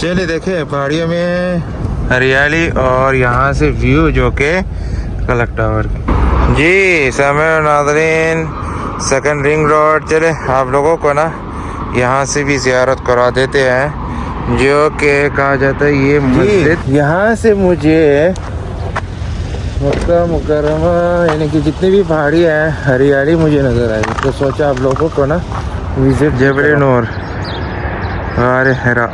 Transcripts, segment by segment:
चलिए देखे पहाड़ियों में हरियाली और यहाँ से व्यू जो के कलक टावर की। जी समय नाज़रीन, सेकंड रिंग रोड। चले आप लोगों को ना यहाँ से भी ज़ियारत करा देते हैं, जो कि कहा जाता है ये मस्जिद। यहाँ से मुझे मक्का मुकर्रमा यानी कि जितनी भी पहाड़ी है हरियाली मुझे नज़र आई, तो सोचा आप लोगों को ना विजिट जबल नूर गार हिरा।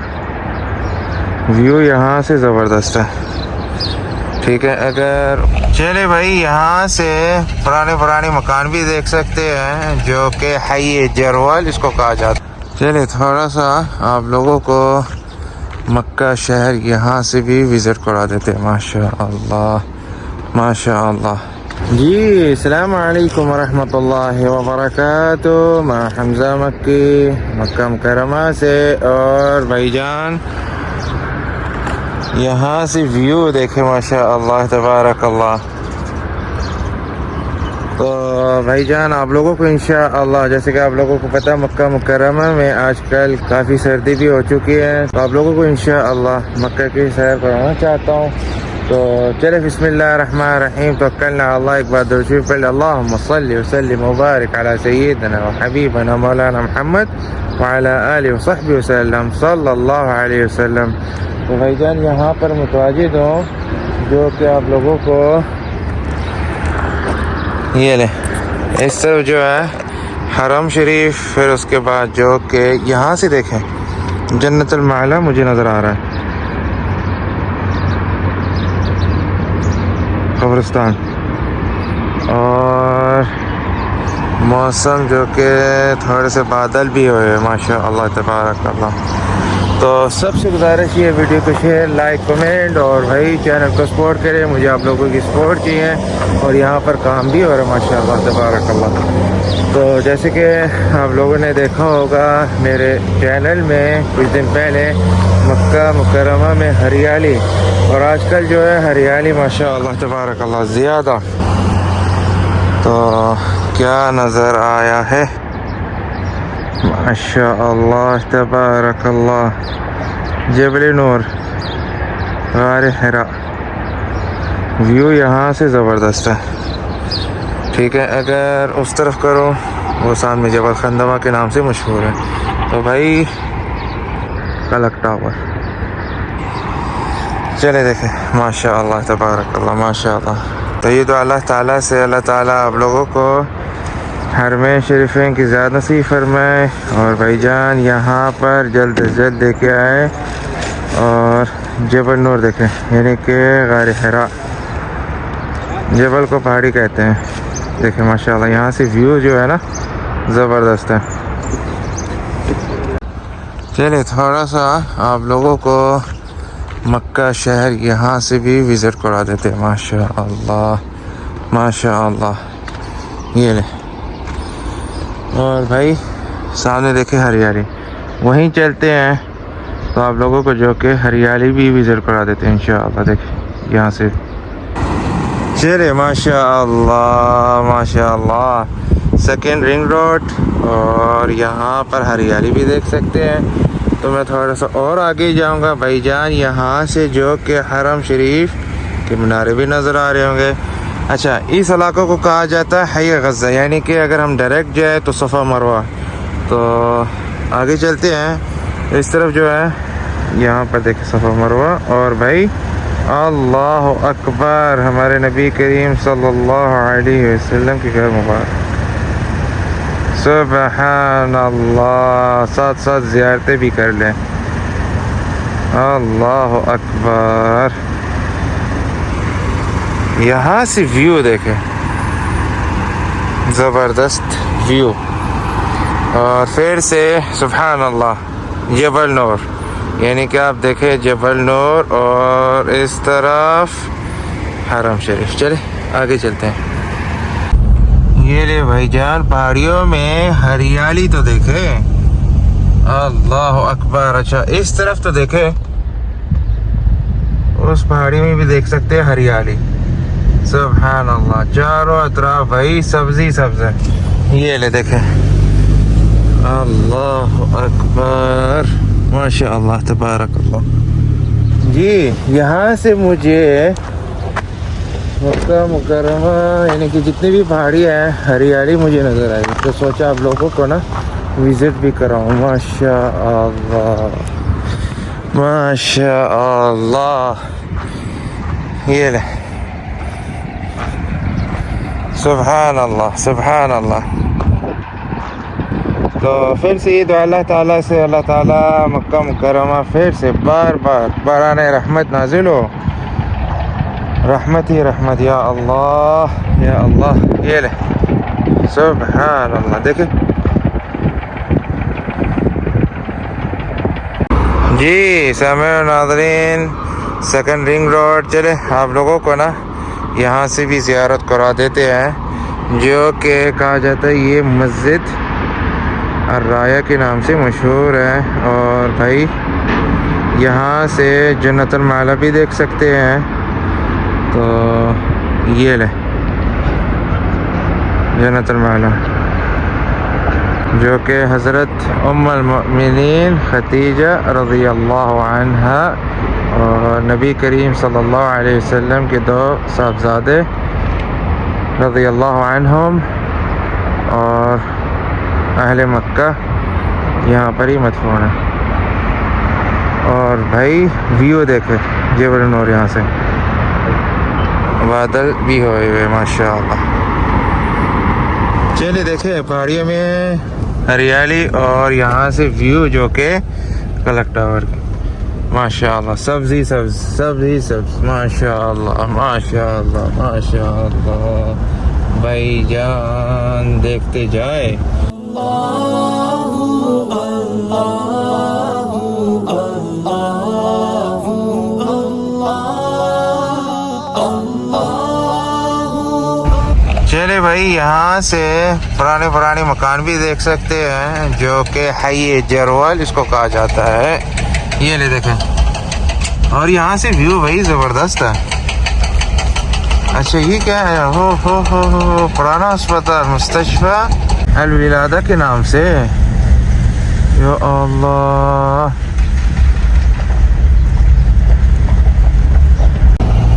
व्यू यहाँ से ज़बरदस्त है, ठीक है। अगर चले भाई यहाँ से पुराने मकान भी देख सकते हैं, जो कि हाई जरवाल इसको कहा जाता है। चले थोड़ा सा आप लोगों को मक्का शहर यहाँ से भी विज़िट करा देते हैं। माशाअल्लाह माशाअल्लाह। जी अस्सलाम वालेकुम वरहमतुल्लाहि वबरकातुहू। मैं हमज़ा मक्का मुकर्रमा से। और भाईजान यहाँ से व्यू देखे माशाअल्लाह तबारकल्लाह। तो भाईजान आप लोगों को इंशाअल्लाह, जैसे कि आप लोगों को पता मक्का मुकर्रमा में आजकल काफ़ी सर्दी भी हो चुकी है, तो आप लोगों को इंशाअल्लाह मक्का की सैर कराना चाहता हूँ। तो चले बिस्मिल्लाहिर्रहमानिर्रहीम, तवक्कलना अल्लाह। एक बार दुरूद पढ़, अल्लाहुम्मा सल्लि व सल्लिम व बारिक अला सय्यिदिना व हबीबना मौलाना मुहम्मद व अला आलिहि व सहबिहि वसल्लम सल्लल्लाहु अलैहि वसल्लम। तो भाईजान यहाँ पर मुतवाजिद हूँ, जो कि आप लोगों को ये ले इस तरफ जो है हरम शरीफ, फिर उसके बाद जो कि यहाँ से देखें जन्नतुल माला मुझे नज़र आ रहा है, कब्रिस्तान। और मौसम जो कि थोड़े से बादल भी हुए माशाअल्लाह तबारकल्लाह। तो सबसे गुजारिश ये वीडियो को शेयर, लाइक, कमेंट और भाई चैनल को सपोर्ट करें। मुझे आप लोगों की सपोर्ट चाहिए। और यहाँ पर काम भी हो रहा है माशाअल्लाह तबारकल्लाह। तो जैसे कि आप लोगों ने देखा होगा मेरे चैनल में कुछ दिन पहले मक्का मुकर्रमा में हरियाली, और आजकल जो है हरियाली माशाअल्लाह तबारकल्लाह ज़्यादा। तो क्या नज़र आया है माशाअल्लाह तबारकल्लाह, जबल नूर गार हिरा। व्यू यहाँ से ज़बरदस्त है, ठीक है। अगर उस तरफ करो, वो सामने जबल खंदमा के नाम से मशहूर है। तो भाई कलक टावर चले देखें माशाअल्लाह तबारकल्लाह माशाअल्लाह। तो ये तो अल्लाह ताला से अल्लाह ताला आप लोगों को हरमैन शरीफें की ज़्यादा नसीब फरमाए। और भाईजान यहाँ पर जल्द से जल्द देखे आए और जबल नूर देखें, यानी कि गार हिरा। जबल को पहाड़ी कहते हैं। देखें माशाअल्लाह यहाँ से व्यू जो है ना ज़बरदस्त है। चलिए थोड़ा सा आप लोगों को मक्का शहर यहाँ से भी विज़िट करा देते हैं। माशाअल्लाह माशाअल्लाह। ये ले, और भाई सामने देखे हरियाली, वहीं चलते हैं तो आप लोगों को जो कि हरियाली भी विज़िट करा देते हैं इंशाअल्लाह। देखिए यहाँ से चले माशाअल्लाह माशाअल्लाह, सेकंड रिंग रोड। और यहाँ पर हरियाली भी देख सकते हैं। तो मैं थोड़ा सा और आगे जाऊँगा भाईजान, यहाँ से जो कि हरम शरीफ के मीनारे भी नज़र आ रहे होंगे। अच्छा, इस इलाक़े को कहा जाता है हाई गज़ा, यानी कि अगर हम डायरेक्ट जाए तो सफ़ा मरवा। तो आगे चलते हैं इस तरफ जो है, यहाँ पर देखें सफ़ा मरवा। और भाई अल्लाह अकबर, हमारे नबी करीम सल्लल्लाहु अलैहि वसल्लम की घर मुबारक। सुबहान अल्लाह, साथ साथ ज़ियारतें भी कर लें। अल्लाह अकबर। यहाँ से व्यू देखें, ज़बरदस्त व्यू। और फिर से सुभान अल्लाह जबल नूर, यानी कि आप देखें जबल नूर और इस तरफ हरम शरीफ। चले आगे चलते हैं। ये ले भाईजान पहाड़ियों में हरियाली तो देखे, अल्लाह अकबर। अच्छा इस तरफ तो देखे, उस पहाड़ी में भी देख सकते हैं हरियाली। सुभान अल्लाह, चारों तरफ भाई सब्जी सब्ज है। ये ले देखे, अल्लाह अकबर। माशाअल्लाह तबारकल्लाह। जी यहाँ से मुझे मक्का मुकर्रमा यानी कि जितनी भी पहाड़ी है हरियाली मुझे नज़र आई, तो सोचा आप लोगों को ना विज़िट भी कराऊँ। माशाअल्लाह माशाअल्लाह, ये ले, सुभान अल्लाह सुभान अल्लाह। तो फिर से ये दुआ अल्लाह ताला से, अल्लाह ताला मक्का मुकर्रमा फिर से बार बार बाराने रहमत नाजिल हो, रहमत ही रहमत, या अल्लाह या अल्लाह। ये ले, सुभान अल्लाह। देखे जी समय नाज़रीन, सेकंड रिंग रोड। चले आप लोगों को ना यहाँ से भी ज़ियारत करा देते हैं, जो कि कहा जाता है ये मस्जिद अर्राया के नाम से मशहूर है। और भाई यहाँ से जन्नतुल माला भी देख सकते हैं। तो ये ले जन्नतुल माला, जो कि हज़रत उम्मुल मोमिनीन खदीजा रज़ियल्लाहु अन्हा और नबी करीम सल्लल्लाहु अलैहि वसल्लम के दो साहबज़ादे रज़ियल्लाहु अन्हुम और अहले मक्का यहाँ पर ही मदफून है। और भाई व्यू देखे जबल नूर, यहाँ से बादल भी हुए हुए माशाअल्लाह। चलिए देखे पहाड़ियों में हरियाली और यहाँ से व्यू जो के क्लॉक टावर की, माशाअल्लाह, सब्जी सब्ज सब्जी सब्ज, माशाअल्लाह माशाअल्लाह माशाअल्लाह। भाईजान देखते जाए। चले भाई यहाँ से पुराने मकान भी देख सकते हैं, जो कि हाई जरवल इसको कहा जाता है। ये ले देखें, और यहाँ से व्यू भाई ज़बरदस्त है। अच्छा ये क्या है? हो पुराना अस्पताल मुस्तशफा अल-विलादा के नाम से। या अल्लाह।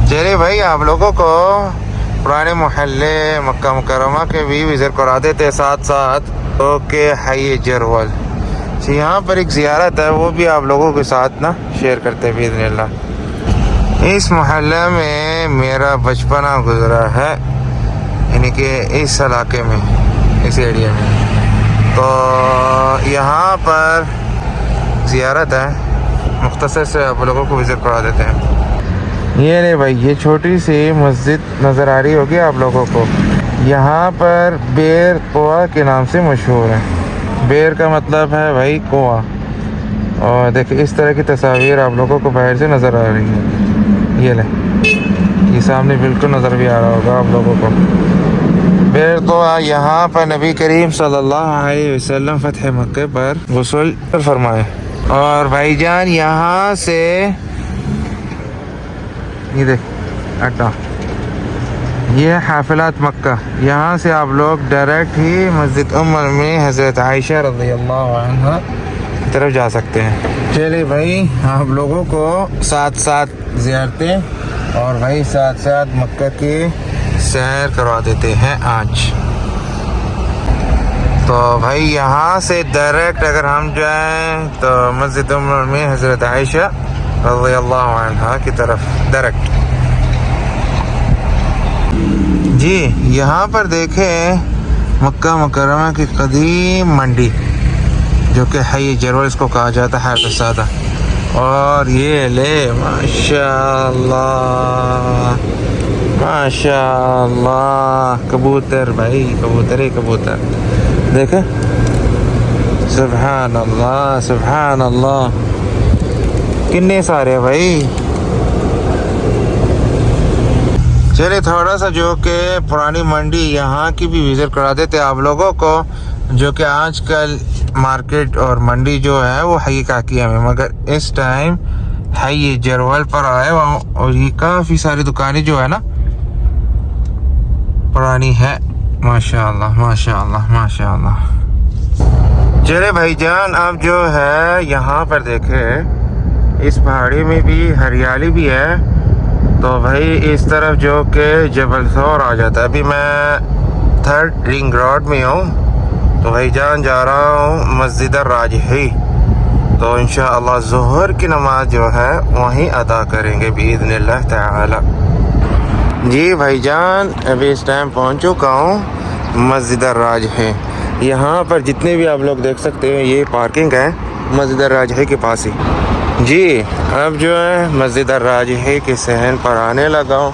चलिए भाई आप लोगों को पुराने मोहल्ले मक्का मुकर्रमा के भी विज़िट करा देते साथ साथ। ओके हाई जरवल, यहाँ पर एक ज़ियारत है, वो भी आप लोगों के साथ ना शेयर करते हैं बिइज़्निल्लाह। इस मोहल्ले में मेरा बचपना गुजरा है, यानी कि इस इलाके में, इस एरिया में। तो यहाँ पर ज़ियारत है, मुख्तसर से आप लोगों को विज़िट करा देते हैं। ये ले भाई, ये छोटी सी मस्जिद नज़र आ रही होगी आप लोगों को। यहाँ पर बेर कुआं के नाम से मशहूर है। बेर का मतलब है भाई कुआं। और देखिए इस तरह की तस्वीर आप लोगों को बाहर से नज़र आ रही है। ये ले, ये सामने बिल्कुल नज़र भी आ रहा होगा आप लोगों को। बेर कुआं, यहाँ पर नबी करीम सल्लल्लाहु अलैहि वसल्लम फ़तह मक्के पर गुस्ल फरमाए। और भाईजान यहाँ से ये देख अड्डा, ये हाफिलात मक्का। यहाँ से आप लोग डायरेक्ट ही मस्जिद उम्मुल मोमिनीन हज़रत आयशा रज़ियल्लाहु अन्हा की तरफ जा सकते हैं। चलिए भाई आप लोगों को साथ साथ ज़ियारतें और भाई साथ साथ मक्का की सैर करवा देते हैं आज। तो भाई यहाँ से डायरेक्ट अगर हम जाएँ तो मस्जिद उम्मुल मोमिनीन हज़रत आयशा रज़ियल्लाहु अन्हा की तरफ डायरेक्ट। जी यहाँ पर देखें मक्का मुकर्रमा की कदीम मंडी, जो कि हाई जरवल इसको कहा जाता है सादा। और ये ले माशाअल्लाह माशाअल्लाह, कबूतर भाई, कबूतर ही कबूतर देखे, सुभान अल्लाह सुभान अल्लाह, कितने सारे भाई। चलिए थोड़ा सा जो कि पुरानी मंडी यहाँ की भी विज़िट करा देते आप लोगों को, जो कि आजकल मार्केट और मंडी जो है वो हाई काकिया में, मगर इस टाइम हाई जरवल पर आए वहाँ। और ये काफ़ी सारी दुकानें जो है ना पुरानी है, माशाअल्लाह माशाअल्लाह माशाअल्लाह। चले भाईजान, अब जो है यहाँ पर देखे इस पहाड़ी में भी हरियाली भी है। तो भाई इस तरफ जो कि जबल सौर आ जाता है। अभी मैं 3rd रिंग रोड में हूँ। तो भाईजान जा रहा हूँ मस्जिद राजही। तो इंशाअल्लाह ज़ोहर की नमाज जो है वहीं अदा करेंगे बिइज़्निल्लाह ताला। जी भाईजान, अभी इस टाइम पहुँच चुका हूँ मस्जिद राजही। यहाँ पर जितने भी आप लोग देख सकते हैं ये पार्किंग है मस्जिद राजही के पास ही। जी अब जो है मस्जिद राजही के सहन पर आने लगा हूँ।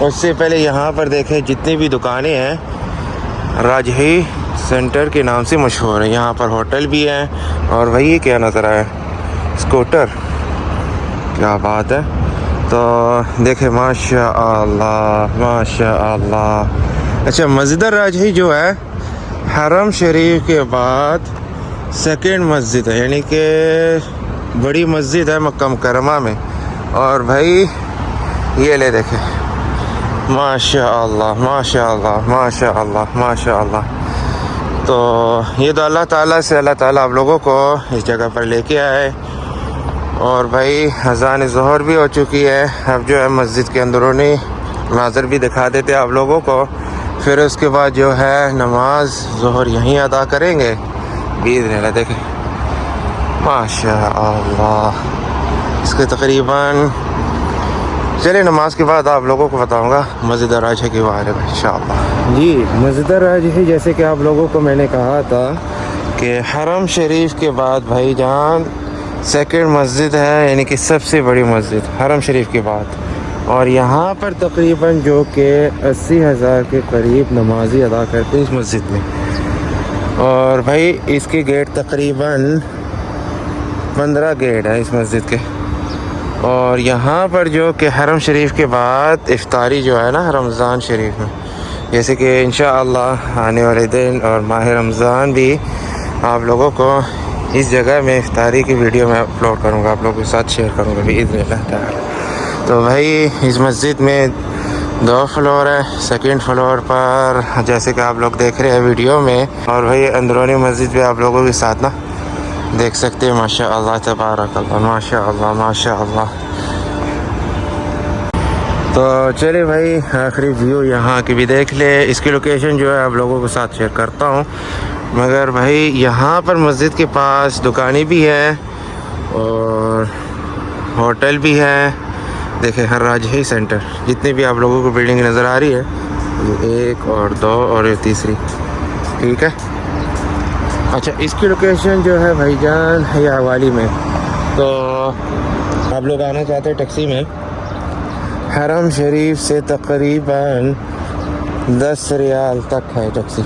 उससे पहले यहाँ पर देखें जितनी भी दुकानें हैं राजही सेंटर के नाम से मशहूर है। यहाँ पर होटल भी है। और वही क्या नज़र आया, स्कूटर, क्या बात है। तो देखें माशाअल्लाह माशाअल्लाह। अच्छा, मस्जिद राजही जो है हरम शरीफ के बाद 2nd मस्जिद है, यानी कि बड़ी मस्जिद है मक्का मुकर्रमा में। और भाई ये ले देखें माशाअल्लाह माशाअल्लाह माशाअल्लाह माशाअल्लाह। तो ये तो अल्लाह ताला से अल्लाह ताला आप लोगों को इस जगह पर लेके आए। और भाई अज़ान ज़ोहर भी हो चुकी है। अब जो है मस्जिद के अंदरूनी मंज़र भी दिखा देते आप लोगों को। फिर उसके बाद जो है नमाज ज़ोहर यहीं अदा करेंगे बिइज़्निल्लाह। देखें माशाअल्लाह। इसके तकरीबन चलिए नमाज के बाद आप लोगों को बताऊंगा मस्जिद राजही के बारे में इंशाअल्लाह। जी मस्जिद राजही जैसे कि आप लोगों को मैंने कहा था कि हरम शरीफ के बाद भाईजान 2nd मस्जिद है, यानी कि सबसे बड़ी मस्जिद हरम शरीफ के बाद। और यहाँ पर तकरीबन जो कि 80,000 के करीब नमाजी अदा करते हैं इस मस्जिद में। और भाई इसके गेट तकरीबन 15 गेट है इस मस्जिद के। और यहाँ पर जो कि हरम शरीफ के बाद इफ्तारी जो है ना रमज़ान शरीफ में, जैसे कि इंशाअल्लाह आने वाले दिन और माह रमज़ान भी आप लोगों को इस जगह में इफ्तारी की वीडियो मैं अपलोड करूँगा, आप लोगों के साथ शेयर करूँगा बिइज़्निल्लाह ताला। तो भाई इस मस्जिद में 2 फ्लोर है। 2nd फ्लोर पर जैसे कि आप लोग देख रहे हैं वीडियो में। और भाई अंदरूनी मस्जिद भी आप लोगों के साथ ना देख सकते हैं माशाअल्लाह तबारकल्लाह माशाअल्लाह माशाअल्लाह। तो चलिए भाई आखिरी व्यू यहाँ की भी देख ले। इसकी लोकेशन जो है आप लोगों के साथ शेयर करता हूँ। मगर भाई यहाँ पर मस्जिद के पास दुकानें भी है और होटल भी है। देखें हर राजही सेंटर जितनी भी आप लोगों को बिल्डिंग नज़र आ रही है, ये 1 और 2 और ये 3री, ठीक है। अच्छा, इसकी लोकेशन जो है भाईजान है हवाली में। तो आप लोग आना चाहते हैं टैक्सी में, हरम शरीफ से तकरीबन 10 रियाल तक है टैक्सी।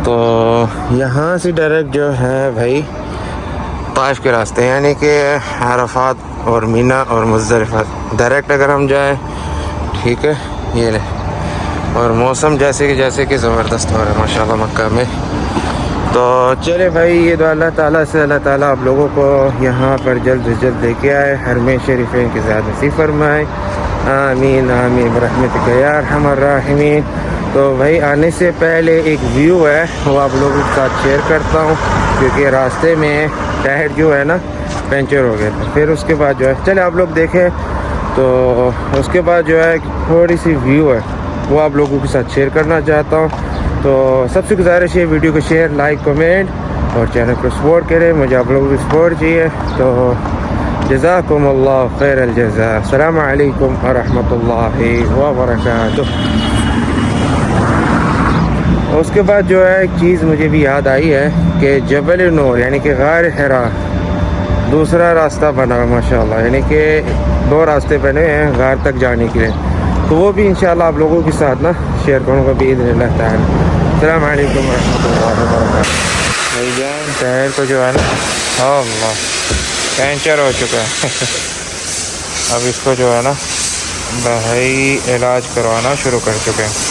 तो यहाँ से डायरेक्ट जो है भाई ताइफ के रास्ते, यानी कि अरफात और मीना और मुज़दलिफ़ा डायरेक्ट अगर हम जाएं, ठीक है। ये ले, और मौसम जैसे कि ज़बरदस्त हो रहा है माशाल्लाह मक्का में। तो चले भाई ये तो अल्लाह ताला से अल्लाह ताला आप लोगों को यहाँ पर जल्द से जल्द लेके आए, हरम शरीफैन के साथ नसीब फरमाए। आमीन आमीन रहमतिक या अरहमर राहिमीन। तो भाई आने से पहले एक व्यू है वो आप लोगों के साथ शेयर करता हूँ, क्योंकि रास्ते में टायर जो है ना पंचर हो गया था। फिर उसके बाद जो है चले आप लोग देखें। तो उसके बाद जो है थोड़ी सी व्यू है वो आप लोगों के साथ शेयर करना चाहता हूँ। तो सबसे गुजारिश है वीडियो को शेयर, लाइक, कमेंट और चैनल को सपोर्ट करें। मुझे आप लोगों की सपोर्ट चाहिए। तो जज़ाकुमुल्लाह खैरल जज़ा। अस्सलामु अलैकुम व रहमतुल्लाहि व बरकातुहू। उसके बाद जो है एक चीज़ मुझे भी याद आई है कि जबल नूर यानी कि गार हिरा दूसरा रास्ता बना माशाल्लाह, यानी कि 2 रास्ते बने हैं गार तक जाने के लिए। तो वो भी इंशाल्लाह आप लोगों के साथ ना शेयर करूँगा बिइज़्निल्लाह ताला। अस्सलामु अलैकुम व रहमतुल्लाहि व बरकातुहू। भाईजान टायर को जो है ना अल्लाह पंचर हो चुका है अब इसको जो है ना भाई इलाज करवाना शुरू कर चुके हैं।